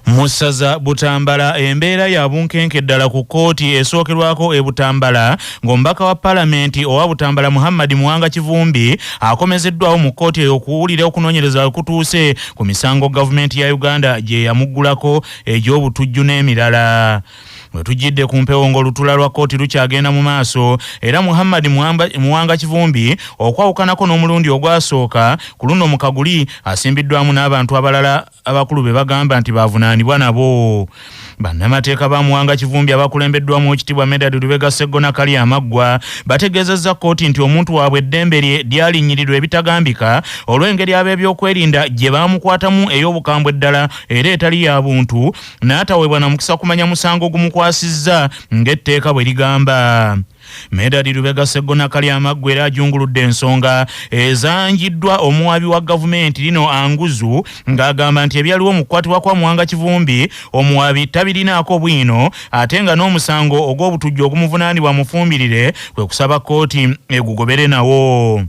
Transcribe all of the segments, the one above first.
Musaza Butambala embeera ya bunkenke ddala ku kkooti esookerwako e Butambala ng'omubaka wa paalamenti owa Butambala Muhammad Muwanga Kivumbi akomezeddwawo mu kkooti eyo okuwulira okunoonyereza okutuuse ku misango gavumenti ya Uganda gye yamuggulako egy'obutujju n'emirala. Bwe tujjidde ku mpewo ng'olutula lwa kkooti lukyagenda mu maaso era Muhammad Muwanga Kivumbi okwawukanako n'omulundi ogwasooka ku luno mu Kaguli asimbiddwamu n'abantu abalala abakulu be bagamba nti baavunaanibwa nabo. Bannamateeka ba Muwanga Kivumbi abakulembeddwamu ekitibwa Medad Lubega Sseggona Kali Amaggwa bategeezezza kkooti nti omuntu waabwe eddembe lye lyalinyirirwa ebitagambika olw'engeri ab'ebyokwerinda gye baamukwatamu ey'obukambwe ddala era etali ya buntu n'ataweebwa na mukisa kumanya musango gumukwasizza ng'etteeka bwe ligamba. Medad Lubega Sseggona Kali Amaggwa era ajunguludde ensonga ezanjiddwa omuwabi wa gavumenti lino Anguzu ng'agamba nti ebyaliwo mu kukwatibwa kwa Muwanga Kivumbi omuwabi tabirinaako bwino ate nga n'omusango ogw'obutujju ogumuvunaanibwa mufumbirire kwe kusaba kkooti egugobere nawo.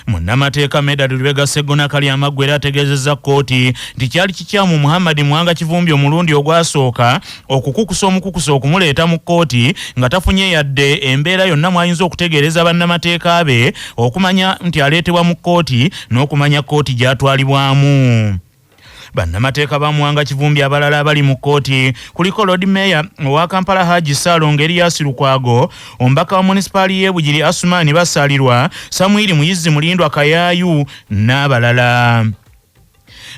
Munnamateeka Medad Lubega Sseggona Kali Amaggwa era ategeezezza kkooti nti kyali kikyamu Muhammad Muwanga Kivumbi omulundi ogwasooka okukukusa omukukusa okumuleeta mu kkooti nga tafunye yadde embeera yonna mwayinza okutegeereza bannamateeka be okumanya nti aleetebwa mu kkooti n'okumanya kkooti gy'atwalibwamu. Bannamateeka ba Muwanga Kivumbi abalala abali mu kkooti kuliko Lord Mayor owa Kampala Haji Salongo Erias Lukwago, omubaka wa munisipaali y'e Bugiri Asumani Basalirwa, Samwiri Muyizi Mulindwa Kayaayu n'abalala.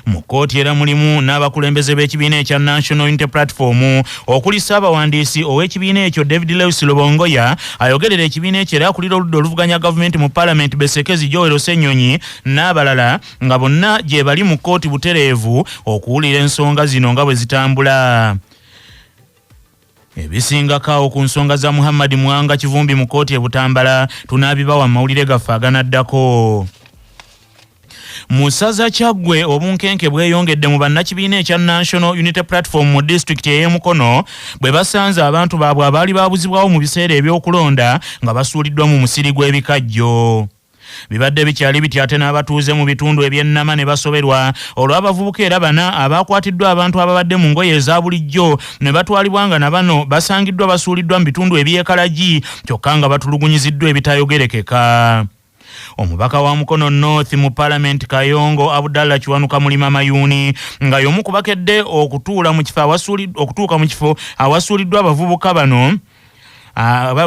Mu kkooti era mulimu n'abakulembeze b'ekibiina ekya National Unity Platform okuli Ssaabawandiisi ow'ekibiina ekyo David Lewis Lobongoya ayogerera ekibiina ekyo era akulira oludda oluvuganya gavumenti mu paalamenti Besekezi Joel Ssenyonyi n'abalala nga bonna gye bali mu kkooti butereevu okuwulira ensonga zino nga bwe zitambula. Ebisingakaawo ku nsonga za Muhammad Muwanga Kivumbi mu kkooti e Butambala tunaabibawa mawulire gaffe aganaddako. Musaza Kyaggwe obunkenke bweyongedde mu bannakibiina ekya National Unity Platform mu disitulikiti ey'e Mukono bwe basanze abantu baabwe abaali baabuzibwawo mu biseera eby'okulonda nga basuuliddwa mu musiri gw'ebikajjo. Bibadde bikyali biti ate n'abatuuze mu bitundu eby'ennama ne basoberwa olw'abavubuka era bana abaakwatiddwa abantu ababadde mu ngoye eza bulijjo ne batwalibwa nga na bano basangiddwa basuuliddwa mu bitundu eby'ekalagi kyokka nga batulugunyiziddwa ebitayogerekeka. Omubaka wa Mukono North mu Parliament Kayongo Abdallah Kiwanuka Mulima Mayuni nga y'omu ku bakedde okutuuka mu kifo awasuuliddwa abavubuka bano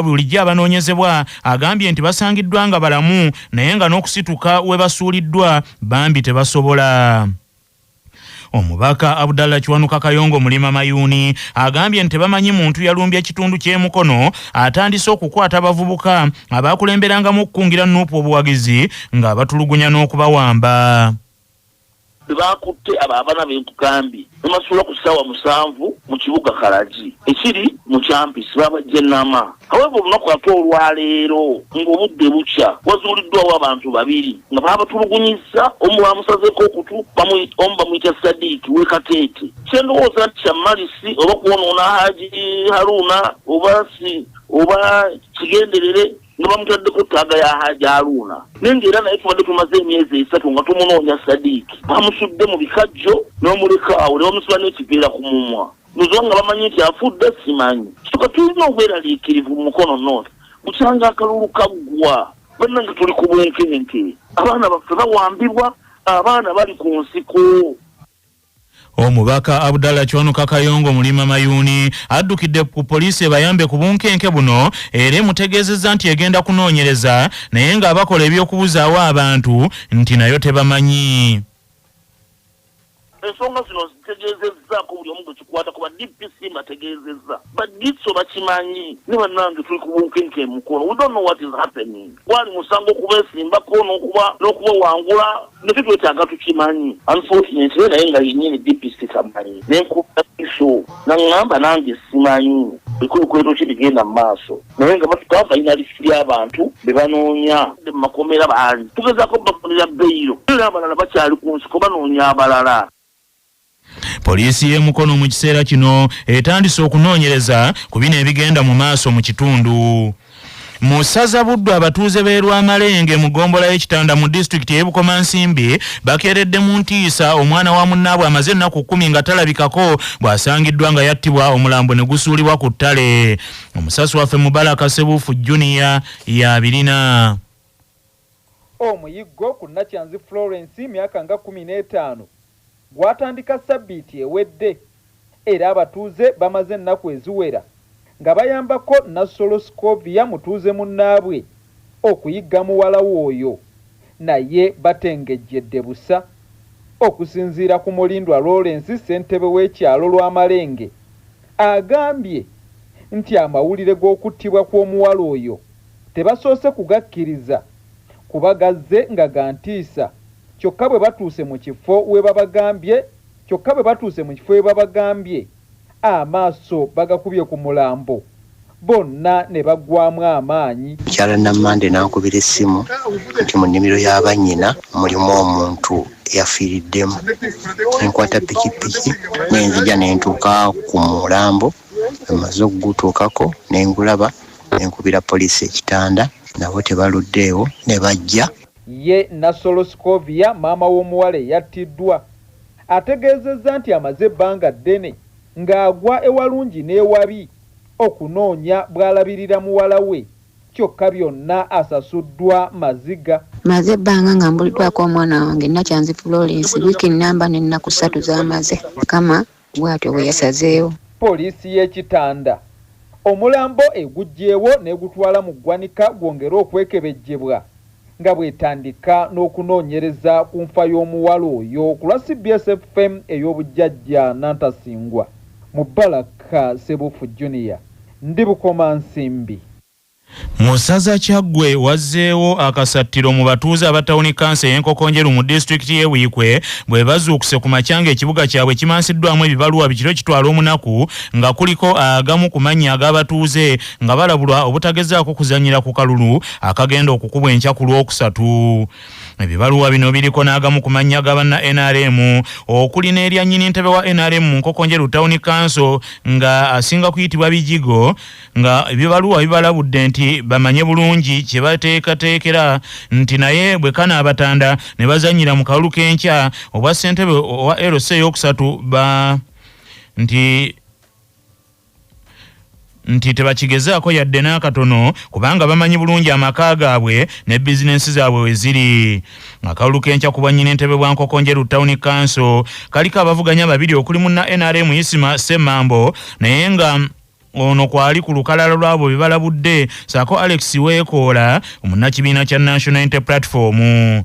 bulijjo abanoonyezebwa agambye nti basangiddwa nga balamu naye nga n'okusituka we basuuliddwa bambi tebasobola. Omubaka Abdallah Kiwanuka Kayongo Mulima Mayuni agambye nti bamanyi muntu yalumbye ekitundu ky'e Mukono atandise okukwata abavubuka abaakulemberangamu okukungira Nuupu obuwagizi nga batulugunya n'okubawamba. Bakutte abaana b'enkukambi bamasuula ku ssaawa 7 mu kibuga Kalagi ekiri mu Kyampisi babajja Nama. However olunaku ate olwaleero ng'obudde bukya wazuuliddwawo abantu 2 nga baabatulugunyizza omu bamusazeko okutu omu bamuyita Sadiiki w'Ekateete. Kyendowooza nti kya malisi oba kwonoona Haji Haruna oba kigenderere nga bamutaddeko ttaaga ya Haji Haruna. Nenga era naye tubadde tumaze emyezi 3 nga tumunoonya Sadiiki. Bamusudde mu bikajjo n'omuleka awo ne bamusiba n'ekiveera ku mumwa. Muzo nga bamanyi nti afudde simanyi. Kituka tulina obweraliikirivu mu Mukono North. Bukyanga akalulu kaggwa. Bannange tuli ku bwenkenke. Abaana baffe bawambibwa, abaana bali ku nsiko. Omubaka Abdallah Kiwanuka Kayongo Mulima Mayuni addukidde ku poliisi bayambe ku bunkenke buno era mutegeezezza nti egenda kunoonyereza naye nga abakola eby'okubuzaawo abantu nti nayo tebamanyi. Ensonga zino zitegeezezzaako buli omu gwe kikwata kuba DPC bategeezezza. Baditso bakimanyi ne bannange tuli ku bunkenke Mukono. We don't know what is happening. Wali musango okubeesimbako n'okuba wangula ne twetaaga tukimanyi. Unfortunately naye nga yennyini DPC tamanyi. Nenkuba iso naŋŋamba nange simanyi. Ekwekweto kibigenda mu maaso. Naye nga batukaa balina listi y'abantu be banoonya mu makomera baali. Tugezaako bafunira beyiro. Era abalala bakyali ku nsiko banoonya abalala. Poliisi y'e Mukono mu kiseera kino etandise okunoonyereza ku bino ebigenda mu maaso mu kitundu. Mu ssaza Buddu abatuuze b'e Lwamalenge mu ggombolola y'Ekitanda mu disitulikiti y'e Bukomansimbi bakeeredde mu ntiisa omwana wa munnaabwe amaze ennaku 10 nga talabikako bw'asangiddwa nga yattibwa omulambo ne gusuulibwa ku ttale. Omusasi waffe Mubaraka Sebuufu Junior y'abirina. Omuyiggo ku Nakyanzi Florence myaka nga 15 gwatandika sabbiiti ewedde era abatuuze bamaze ennaku eziwera nga bayambako Nassolo Scovia mutuuze munnaabwe okuyigga muwala w'oyo naye batengejjedde busa. Okusinziira ku Mulindwa Lawrence ssentebe w'ekyalo Lwamalenge agambye nti amawulire g'okuttibwa kw'omuwala oyo tebasoose kugakkiriza kubagazze nga gantiisa kyokka bwe batuuse mu kifo we babagambye amaaso bagakubye ku mulambo bonna ne baggwamu amaanyi. Mukyala Namande n'ankubira essimu nti mu nnimiro y'abannyina mulimu omuntu eyafiiriddemu. Nenkwata pikipiki nenzija nentuuka ku mulambo, emaze okugutuukako nengulaba nenkubira poliisi Ekitanda, nabo tebaluddeewo ne bajja. Ye Nassolo Scovia maama w'omuwala eyattiddwa ategeezezza nti amaze ebbanga ddene ng'agwa ewalungi n'ewabi okunoonya bw'alabirira muwala we kyokka byonna asasuddwa maziga. Maze ebbanga nga mbuliddwako omwana wange Nakyanzi Florence wiiki nnamba n'ennaku 3 z'amaze. Mukama bw'atyo bwe yasazeewo. Poliisi y'Ekitanda omulambo eguggyeewo n'egutwala mu ggwanika gwongere okwekebejjebwa nga bwetandika n'okunoonyereza ku nfa y'omuwala oyo ku lwa CBS FM ey'obujjajja Nantasingwa. Mubaraka Sebuufu Junior, ndi Bukomansimbi. Mu ssaza Kyaggwe wazzeewo akasattiro mu batuuze aba Town Council y'Enkokonjeru mu disitulikiti y'e Buikwe bwe bazuukuse ku makyanga ekibuga kyabwe kimansiddwamu ebibaluwa bikiro kitwala omunaku nga kuliko agamu ku mannya ag'abatuuze nga balabulwa obutagezaako kuzannyira ku kalulu akagenda okukubwa enkya ku Lwokusatu. Ebibaluwa bino biriko n'agamu ku mannya g'abanna NRM okuli n'erya nnyini ntebe wa NRM mu Nkokonjeru Town Council nga asinga kuyitibwa Bijigo, nga ebibaluwa bibalabudde nti bamanye bulungi kye bateekateekera nti naye bwe kana abatanda ne bazannyira mu kalulu k'enkya obwa ssentebe owa LC ey'okusatu nti tebakigezaako yadde n'akatono kubanga bamanyi bulungi amaka gaabwe ne bizinensi zaabwe we ziri. Akalulu k'enkya ku bwannyini entebe bwa Nkokonjeru Town Council kaliko abavuganya babiri okuli munna NRM Isima Ssemambo naye nga ono kwali ku lukalala lwabo bibalabudde saako Alex Weekoola omunnakibiina kya National Unity Platform.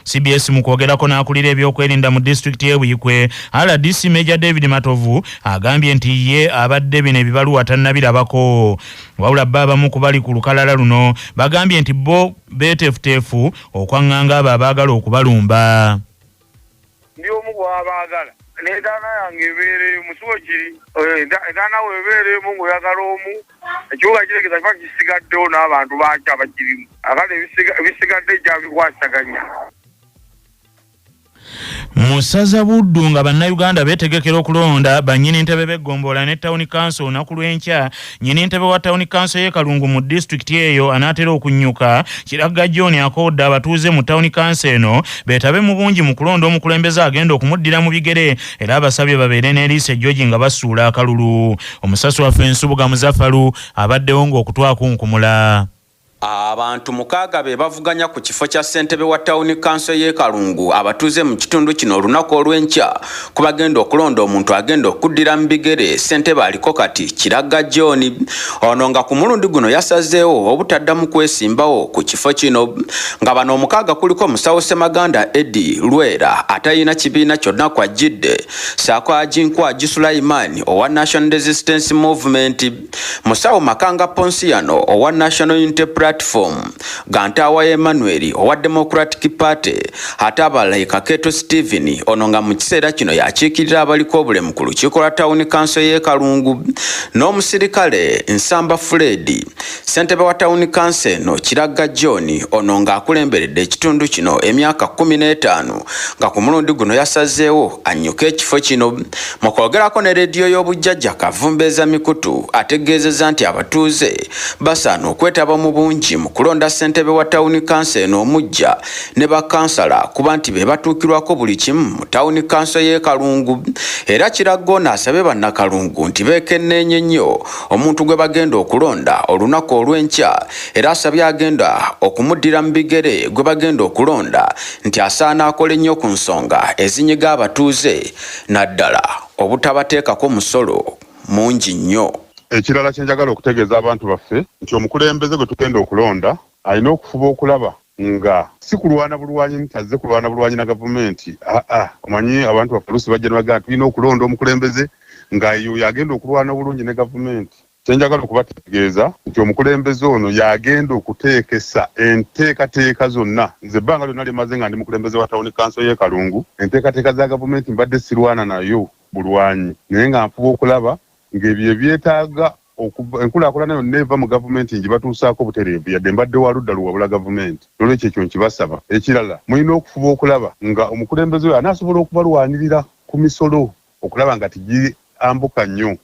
CBS mu kwogerako n'akulira ebyokwerinda mu disitulikiti y'e Buikwe RDC Major David Matovu agambye nti ye abadde bino ebibaluwa tannabirabako. Wabula abamu ku bali ku lukalala luno bagambye nti bo beeteefuteefu okwaŋŋanga abo abaagala okubalumba. Ndi omu gw'abaagala n'entaana yange ebeere musubo kiri entaana weebeeremu ng'oyagala omu ekibuga kiregeza kiba kisigaddewo n'abantu baaki abakirimu akale ebisigadde gyabikwasaganya. Mu ssaza Buddu nga bannayuganda beetegekera okulonda bannyini ntebe b'eggombola ne Town Council olunaku lw'enkya. Nnyini ntebe wa Town Council y'e Kalungu mu disitulikiti eyo anaatera okunnyuka Kiragga John akoodde abatuuze mu Town Council eno beetabe mu bungi mu kulonda omukulembeze agenda okumuddira mu bigere era abasabye babeere n'eriisa George nga basuula akalulu. Omusasi waffe Nsubuga Muzaffalu abaddewo ng'okutwakunkumula. Abantu 6 be bavuganya ku kifo kya ssentebe wa Town Council y'e Kalungu abatuuze mu kitundu kino olunaku olw'enkya kubagenda okulonda omuntu agenda okuddira mu bigere. Ssentebe aliko kati Kiragga John ono nga ku mulundi guno yasazeewo obutaddamu kwesimbawo ku kifo kino nga bano 6 kuliko Musawo Ssemaganda Eddie Lwera atayina kibiina kyonna kwajjidde saako Aginkwagi Sulaiman owa National Resistance Movement, Musawo Makanga Ponsiano owa National Unity Platform, Gantawa Emmanuel owa Democratic Party, ate abalala Kaketo Stephen ono nga mu kiseera kino yakiikirira abaliko obulemu ku lukiiko lwa Town Council y'e Kalungu, n'omusirikale Nsamba Fred. Ssentebe wa Town Council no Kiragga John ono nga akulemberedde ekitundu kino emyaka 15 nga ku mulundi guno yasazeewo annyuka ekifo kino. Mu kwogerako ne rediyo y'obujjajja Kavumbeeza Mikutu ategeezezza nti abatuuze basaana okwetaba mu bungi bulungi mu kulonda ssentebe wa tawuni kanso eno omujja ne bakansala kuba nti be batuukirwako buli kimu mu tawuni kanso y'e Kalungu. Era Kirago n'asabye bannakalungu nti beekenneenye nnyo omuntu gwe bagenda okulonda olunaku olw'enkya, era asabye agenda okumuddira mu bigere gwe bagenda okulonda nti asaana akole nnyo ku nsonga ezinyiga abatuuze naddala obutabateekako musolo mungi nnyo. Ekirala kye njagala okutegeeza abantu baffe nti omukulembeze gwe tugenda okulonda alina okufuba okulaba nga si kulwana bulwanyi nti azze kulwana bulwanyi na gavumenti. Omanyi abantu baffe bajja ne bagamba tulina okulonda omukulembeze nga yo yagenda okulwana bulungi ne gavumenti. Kye njagala okubategeeza nti omukulembeze ono yagenda okuteekesa enteekateeka zonna. Nze ebbanga lyonna limaze nga ndi mukulembeze wa tawuni kanso y'e Kalungu, enteekateeka za gavumenti mbadde sirwana nayo bulwanyi, naye nga nfuba okulaba ng'ebyo ebyetaaga enkulaakulana yonna eva mu gavumenti ngibatuusaako butereevu yadde mbadde wa ludda luwabula gavumenti. Olwekyo ekyo nkibasaba. Ekirala mulina okufuba okulaba nga omukulembeze oyo anaasobola okubalwanirira ku misolo okulaba nga tigi ambuka nnyo